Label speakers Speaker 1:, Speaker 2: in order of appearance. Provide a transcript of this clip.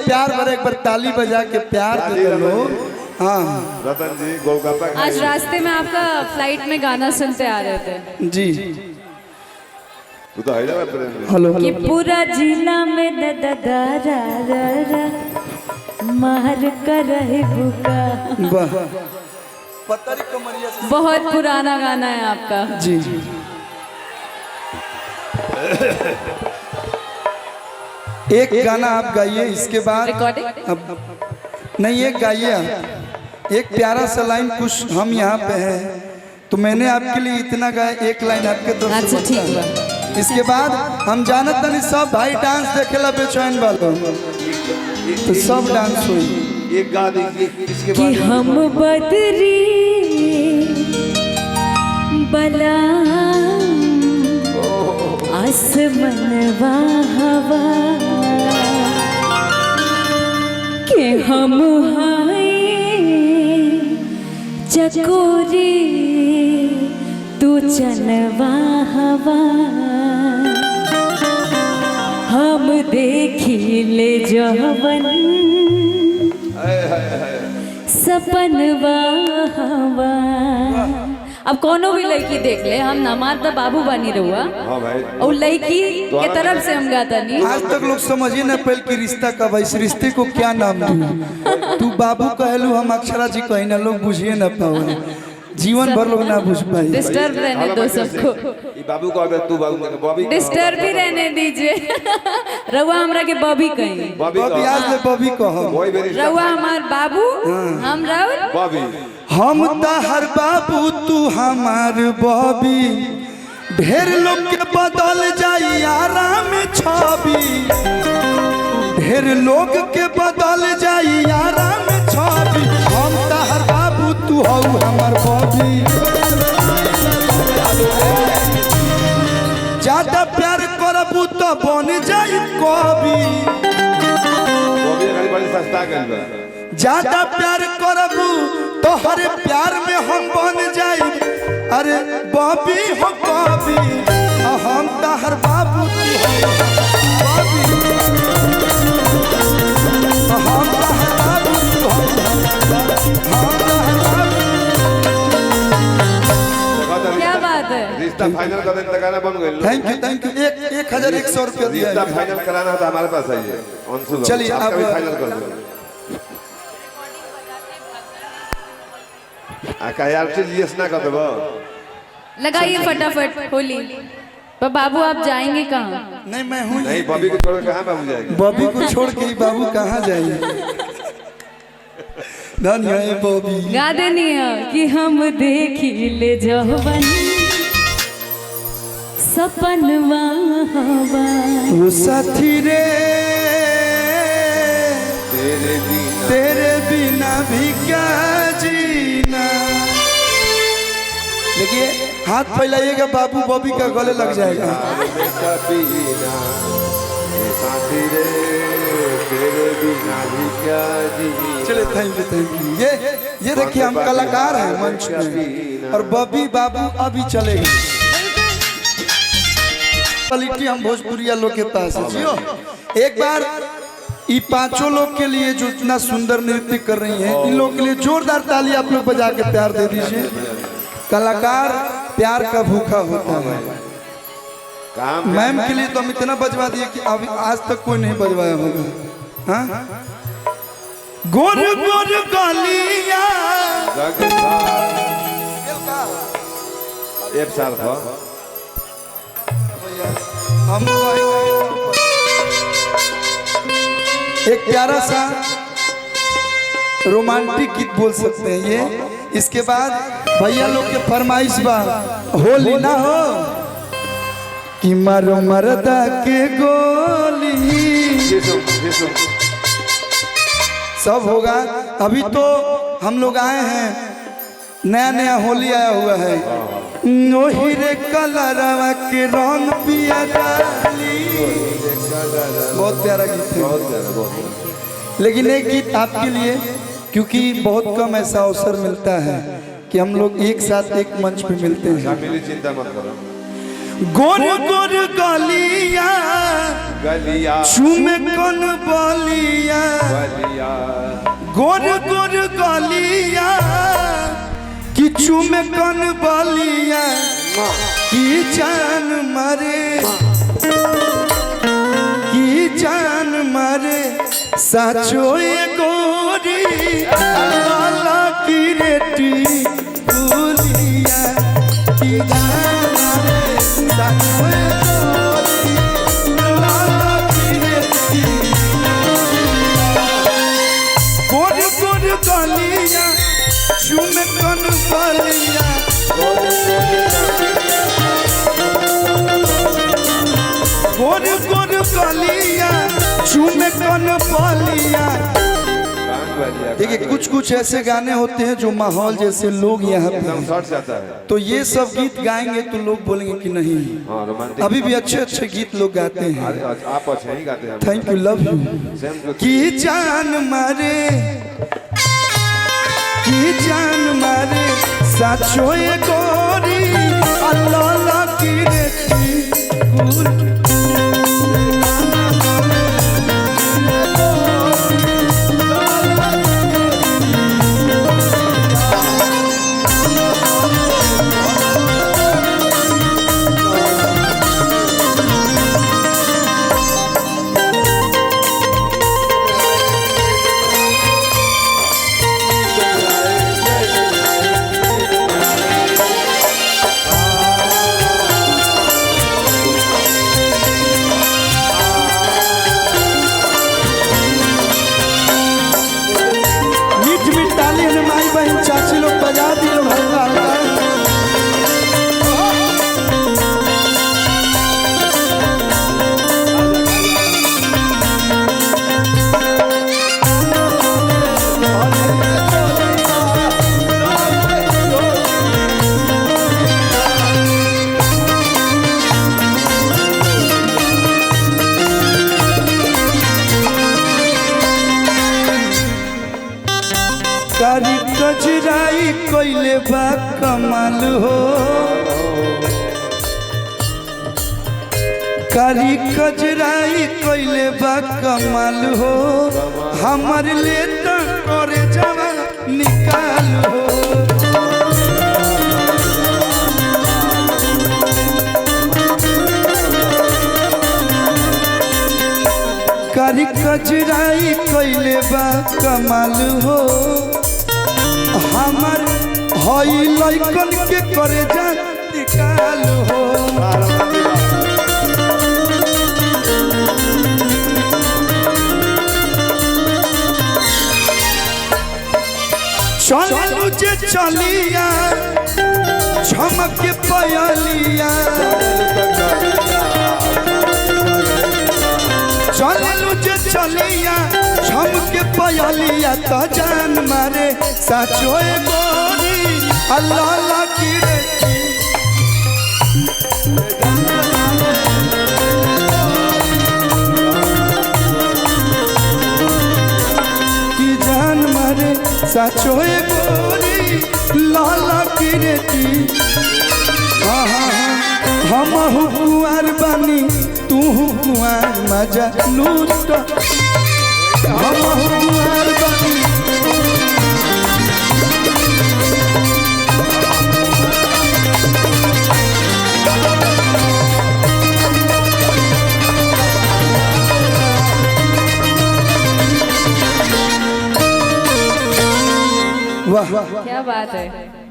Speaker 1: प्यार भरे एक बार ताली बजा के प्यार दे दो। हाँ
Speaker 2: रतन जी गोलगप्पा
Speaker 3: आज रास्ते में आपका फ्लाइट में गाना सुनते आ रहे थे
Speaker 1: जी।
Speaker 2: तू तो हैदराबाद में
Speaker 1: हेलो
Speaker 3: कि पूरा जिला में दा मार कर रहे भूखा।
Speaker 1: वाह पतरी कमरिया से
Speaker 3: बहुत पुराना गाना है आपका
Speaker 1: जी। एक गाना आप गाइए, इसके बाद
Speaker 3: रिकॉर्डिंग
Speaker 1: अब नहीं एक गाइए आप। एक प्यारा सा लाइन कुछ हम यहाँ पे हैं तो मैंने आपके लिए इतना गाया, एक लाइन आपके तरफ से
Speaker 3: अच्छा ठीक
Speaker 1: बनता है।
Speaker 3: है।
Speaker 1: इसके बाद हम जानत नहीं सब भाई डांस देखेला बेचैन वालों तो सब डांस हुई।
Speaker 2: एक गा दीजिए इसके
Speaker 3: कि
Speaker 2: बाद
Speaker 3: हम बदरी बला आसमनवा हवा के हम हाय चकोरी तू चनवा हवा हम देखी ले जवन सपनवा हवा। अब कोनो भी लड़की देख ले, हम नमार तो बाबू बनी रहुआ
Speaker 2: हाँ भाई
Speaker 3: और लड़की के तरफ से हम गाता नहीं।
Speaker 1: आज तक लोग समझिए न पहले कि रिश्ता कब है, इस रिश्ते को क्या नाम दूं। तू बाबू कहलू हम अक्षरा जी कहीं ना, लोग बुझिए न पाओ, जीवन भर लोग ना बुझ पाए।
Speaker 3: डिस्टर्ब रहने दो सबको,
Speaker 2: ये बाबू को अबे तू बाबू ने बॉबी
Speaker 3: डिस्टर्ब भी रहने दीजिए। रहुआ हमरा के बॉबी कहीं,
Speaker 2: बॉबी
Speaker 1: बॉबी आज ले बॉबी कहो।
Speaker 2: वही मेरी
Speaker 3: रहुआ हमार बाबू हम राउर
Speaker 2: बॉबी
Speaker 1: हम हर बाबू तू हमार बॉबी, ढेर लोग के बदल जाई आराम छवि, ढेर लोग के बदल जाई आराम छवि। हम हर बाबू तू हौ हमार बॉबी, ज्यादा प्यार करबू तो बन जाई कवि,
Speaker 2: बॉबी खाली बड़ी सस्ता कर बा
Speaker 1: ज्यादा प्यार करबू तो हर प्यार में हम बन जाई। अरे बॉबी हो कवि, हम हर बाबू तू हो बॉबी, हम हर बाबू तू हो, हम हर बाबू।
Speaker 3: क्या बात है।
Speaker 2: रिश्ता फाइनल कर देने गाना बन गई।
Speaker 1: थैंक यू 1100 रुपया दिया
Speaker 2: रिश्ता
Speaker 1: है।
Speaker 2: फाइनल कराना था हमारे पास है ये अंशु बाबू।
Speaker 1: चलिए,
Speaker 2: आपका
Speaker 1: अब-
Speaker 2: भी फाइनल कर दो। का यार चीज यस ना कर देबो।
Speaker 3: लगाइए फटाफट होली। पर बाबू आप जाएंगे कहाँ?
Speaker 1: नहीं मैं हूँ
Speaker 2: नहीं बॉबी को छोड़ के कहां बाबू जाएगा।
Speaker 1: बॉबी को छोड़ के ही बाबू कहाँ जाइए। धन्य है बॉबी।
Speaker 3: गा देनी है कि हम देखी ले जवन सपनवा हवा।
Speaker 1: वो साथी रे तेरे बिना भी क्या जीना। देखिए हाथ फैलाइएगा, बाबू बॉबी का गले लग जाएगा। चलिए थैंक यू। ये देखिए हम कलाकार हैं मंच में, और बॉबी बाबू अभी चलेगा। क्वालिटी हम भोजपुरिया लोग के पास है जियो। एक बार ये पांचों लोग के लिए जो इतना सुंदर नृत्य कर रही हैं, इन लोग के लिए जोरदार ताली आप लोग बजा के प्यार दे दीजिए। कलाकार प्यार का भूखा होता है। मैम के लिए तो हम इतना बजवा दिए कि अभी आज तक कोई नहीं बजवाया होगा। हाँ गोर गोर गलिया
Speaker 2: एक साल का
Speaker 1: हम एक प्यारा सा रोमांटिक गीत बोल सकते हैं ये। इसके बाद भैया लोग के फरमाइश बा, होली ना हो कि मारो मरदा के गोली, सब होगा। अभी तो हम लोग आए हैं, नया नया होली आया हुआ है। हीरे कलरवा के रंग पिया डाली, बहुत प्यारा गीत है। लेकिन एक गीत आपके लिए, क्योंकि बहुत कम ऐसा अवसर मिलता है कि हम लोग एक साथ एक मंच पे मिलते हैं।
Speaker 2: मेरी चिंता मत करो।
Speaker 1: गोर गोर गलिया
Speaker 2: गलिया
Speaker 1: चूमे कौन बलिया
Speaker 2: गलिया
Speaker 1: गोर गोर गलिया किचू में कन बलिया की जान मारे साचो ये गोरी लाला की रेटी गुलिया की जान मारे साचो ये गोरी लाला की रेटी गोर गोर गलिया चुम कन बलिया गोर गोर गलिया चुम कन बलिया। देखिए कुछ कुछ ऐसे गाने होते हैं जो माहौल जैसे लोग यहाँ पे
Speaker 2: एकदम शॉर्ट जाता है।
Speaker 1: तो ये सब गीत गाएंगे तो लोग बोलेंगे कि नहीं
Speaker 2: हाँ रोमांटिक
Speaker 1: अभी भी अच्छे अच्छे गीत लोग गाते हैं।
Speaker 2: आप अच्छे ही गाते हैं।
Speaker 1: थैंक यू लव यू की जान मारे साचो ये गोरी अल्लाह की रेती गुल चाची लोग बजा दिए हल्का हल्का। कारी कजराई कोइले बा कमाल हो कारी कजराई कोइले बा कमाल हो हमार ले तो करे जावा निकाल हो कारी कजराई कोइले बा कमाल हो हमार हई लइकन के करे जा निकाल हो चलू जे चलिया झमक के पयलिया चलू जे चलिया झमक के पयलिया तो जान मारे साचो ये गोरी अल्लाह की रेती की जान मारे साचो ये गोरी लाला की रेती। हाँ हाँ हाँ हम कुंवर बनी तू कुंवर मजा लूट हम कुंवर बनी वाह
Speaker 3: क्या बात है।